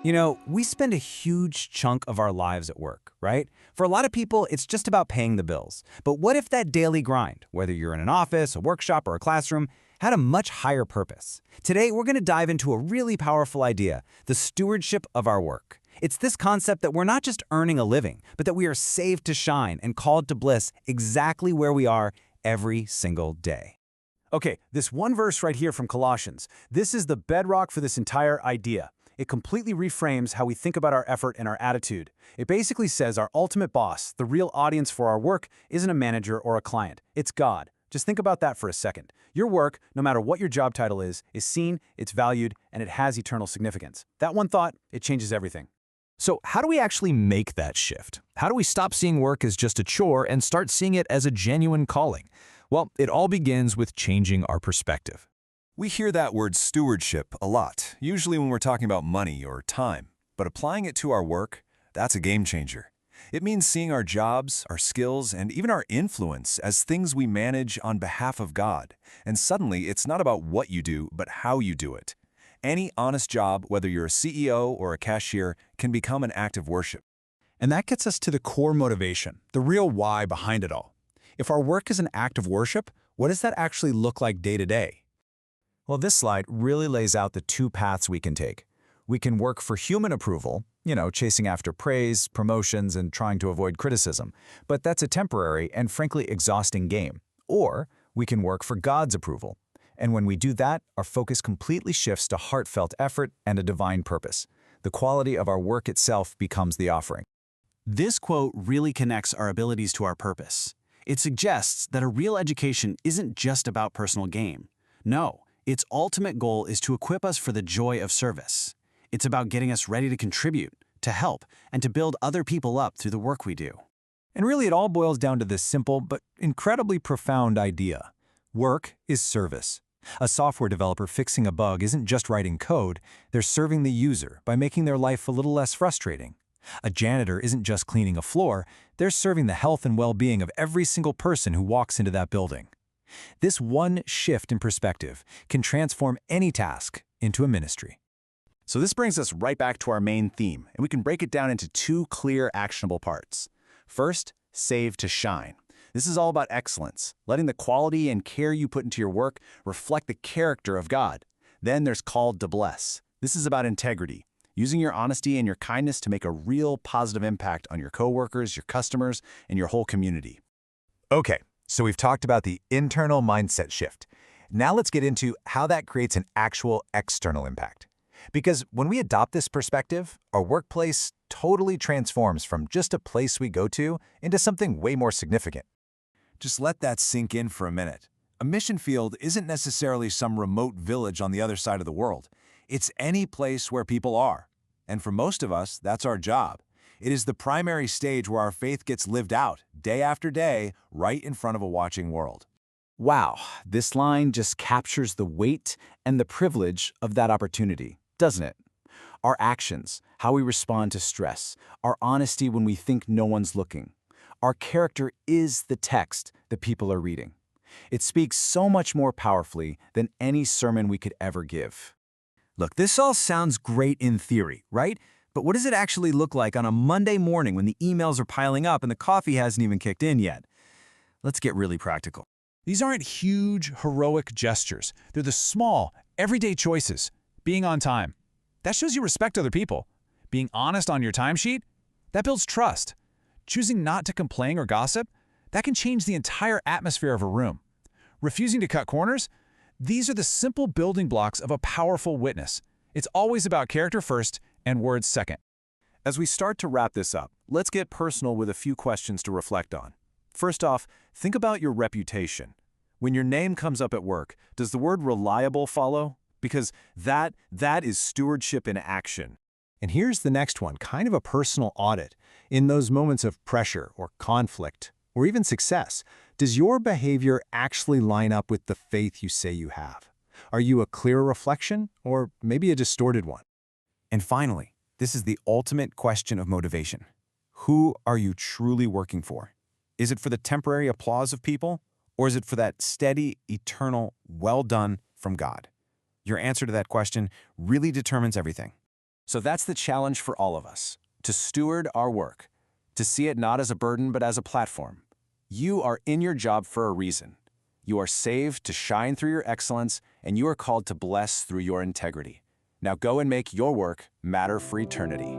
You know, we spend a huge chunk of our lives at work, right? For a lot of people, it's just about paying the bills. But what if that daily grind, whether you're in an office, a workshop, or a classroom, had a much higher purpose? Today, we're going to dive into a really powerful idea, the stewardship of our work. It's this concept that we're not just earning a living, but that we are saved to shine and called to bliss exactly where we are every single day. Okay, this one verse right here from Colossians, this is the bedrock for this entire idea. It completely reframes how we think about our effort and our attitude. It basically says our ultimate boss, the real audience for our work, isn't a manager or a client. It's God. Just think about that for a second. Your work, no matter what your job title is seen, it's valued, and it has eternal significance. That one thought, it changes everything. So how do we actually make that shift? How do we stop seeing work as just a chore and start seeing it as a genuine calling? Well, it all begins with changing our perspective. We hear that word stewardship a lot, usually when we're talking about money or time. But applying it to our work, that's a game changer. It means seeing our jobs, our skills, and even our influence as things we manage on behalf of God. And suddenly, it's not about what you do, but how you do it. Any honest job, whether you're a CEO or a cashier, can become an act of worship. And that gets us to the core motivation, the real why behind it all. If our work is an act of worship, what does that actually look like day to day? Well, this slide really lays out the two paths we can take. We can work for human approval, chasing after praise, promotions, and trying to avoid criticism. But that's a temporary and frankly exhausting game. Or we can work for God's approval. And when we do that, our focus completely shifts to heartfelt effort and a divine purpose. The quality of our work itself becomes the offering. This quote really connects our abilities to our purpose. It suggests that a real education isn't just about personal gain. No, its ultimate goal is to equip us for the joy of service. It's about getting us ready to contribute, to help, and to build other people up through the work we do. And really it all boils down to this simple but incredibly profound idea. Work is service. A software developer fixing a bug isn't just writing code, they're serving the user by making their life a little less frustrating. A janitor isn't just cleaning a floor, they're serving the health and well-being of every single person who walks into that building. This one shift in perspective can transform any task into a ministry. So this brings us right back to our main theme, and we can break it down into two clear, actionable parts. First, save to shine. This is all about excellence, letting the quality and care you put into your work reflect the character of God. Then there's called to bless. This is about integrity, using your honesty and your kindness to make a real positive impact on your coworkers, your customers, and your whole community. Okay, so we've talked about the internal mindset shift. Now let's get into how that creates an actual external impact. Because when we adopt this perspective, our workplace totally transforms from just a place we go to into something way more significant. Just let that sink in for a minute. A mission field isn't necessarily some remote village on the other side of the world. It's any place where people are. And for most of us, that's our job. It is the primary stage where our faith gets lived out, day after day, right in front of a watching world. Wow, this line just captures the weight and the privilege of that opportunity, doesn't it? Our actions, how we respond to stress, our honesty when we think no one's looking. Our character is the text that people are reading. It speaks so much more powerfully than any sermon we could ever give. Look, this all sounds great in theory, right? But what does it actually look like on a Monday morning when the emails are piling up and the coffee hasn't even kicked in yet? Let's get really practical. These aren't huge, heroic gestures. They're the small, everyday choices. Being on time. That shows you respect other people. Being honest on your timesheet? That builds trust. Choosing not to complain or gossip? That can change the entire atmosphere of a room. Refusing to cut corners? These are the simple building blocks of a powerful witness. It's always about character first and words second. As we start to wrap this up, let's get personal with a few questions to reflect on. First off, think about your reputation. When your name comes up at work, does the word reliable follow? Because that is stewardship in action. And here's the next one, kind of a personal audit. In those moments of pressure or conflict, or even success, does your behavior actually line up with the faith you say you have? Are you a clear reflection, or maybe a distorted one? And finally, this is the ultimate question of motivation. Who are you truly working for? Is it for the temporary applause of people, or is it for that steady, eternal, well done from God? Your answer to that question really determines everything. So that's the challenge for all of us, to steward our work, to see it not as a burden but as a platform. You are in your job for a reason. You are saved to shine through your excellence, and you are called to bless through your integrity. Now go and make your work matter for eternity.